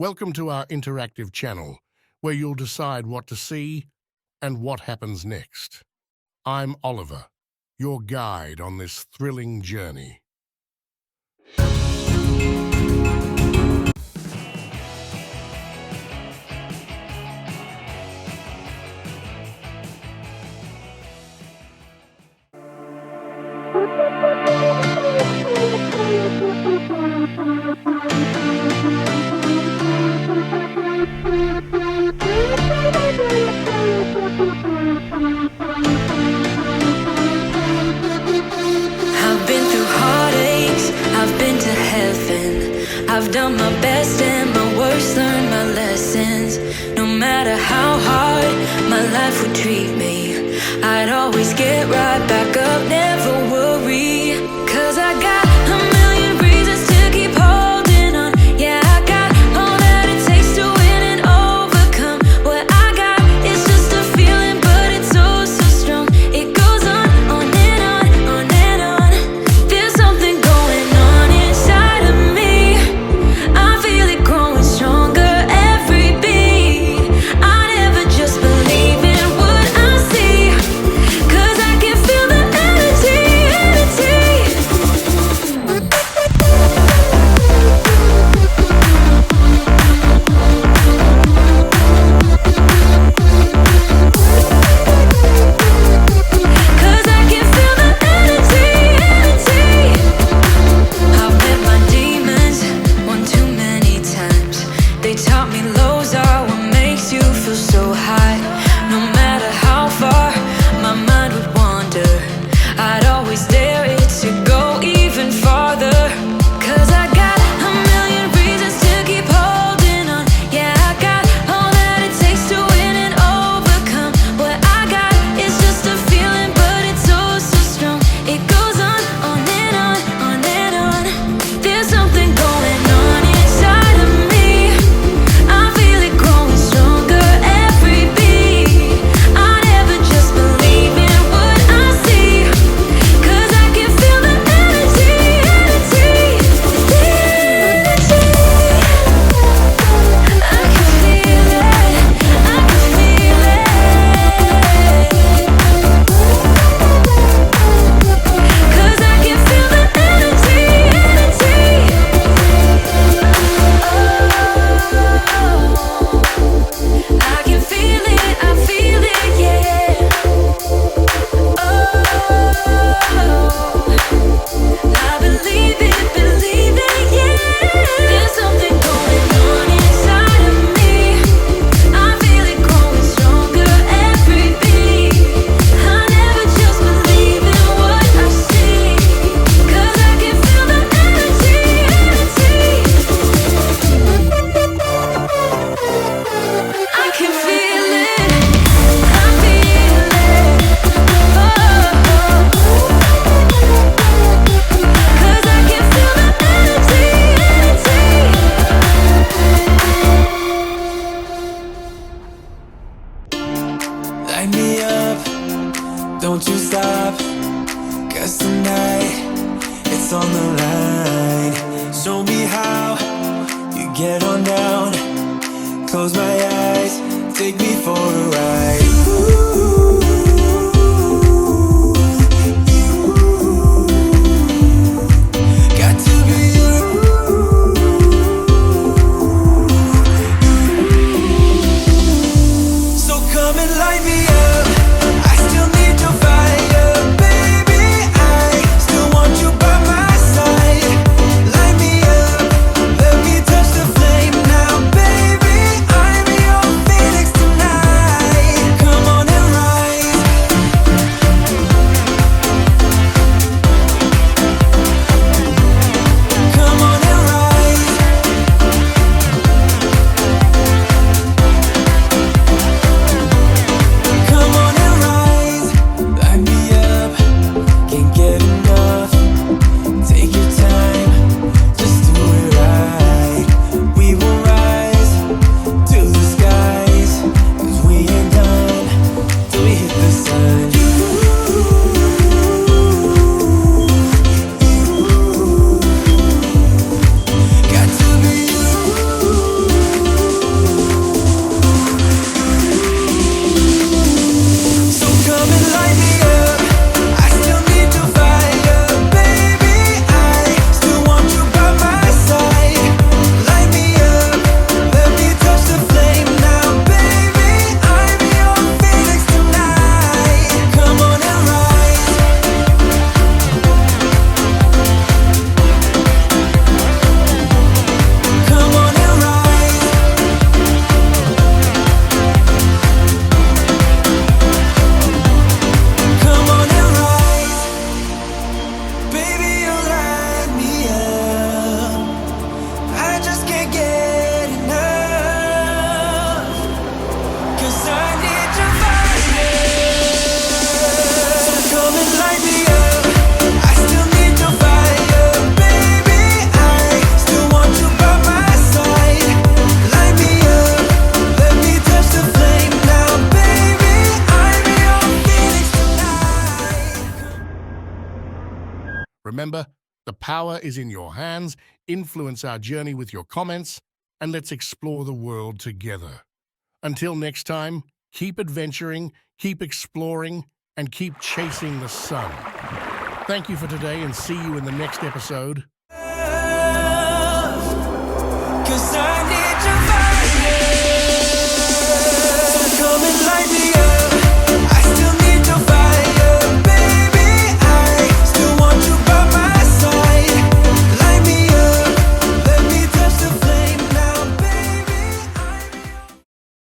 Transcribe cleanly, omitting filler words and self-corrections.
Welcome to our interactive channel, where you'll decide what to see and what happens next. I'm Oliver, your guide on this thrilling journey. I've done my best and my worst, learned my lessons. No matter how hard my life would treat me, I'd always get right back up, never worry. 'Cause I got a million reasons to keep holding on. Yeah, I got all that it takes to win and overcome. What I got is just a feeling, but it's oh so strong. It goes on and on, on and on. There's something going on inside of me. Stronger every beat. I never just believe in what I see, 'cause I can feel the energy, Cause I can feel the energy. I've met my demons one too many times. They taught me lows are what makes you feel so high. No matter how far my mind would wander, I'd always dare it to go even farther. 'Cause I got a million reasons to keep holding on. Yeah, I got all that it takes to win and overcome. What I got is just a feeling, but it's oh so strong. It goes on and on, on and on. There's something going on inside of me. I feel it growing stronger every beat. I never just believe in what I see, 'cause I can feel the energy, the energy. I can feel it, I can feel it. 'Cause I can feel the energy, I can feel it, yeah. I believe it, yeah. There's something going on inside of me. I feel it growing stronger every beat. I never just believe in what I see, 'cause I can feel the energy. I can feel it, I feel it, oh, 'cause I can feel the energy. Light me up, don't you stop, 'cause tonight it's on the line. Show me how you get on down. Close my eyes, take me for a ride. Got to be you. So come and light me up. I still need your fire, baby. I still want you by my side. Light me up, let me touch the flame now, baby. I'm your phoenix tonight. Remember, the power is in your hands. Influence our journey with your comments, and let's explore the world together. Until next time, keep adventuring, keep exploring, and keep chasing the sun. Thank you for today, and see you in the next episode.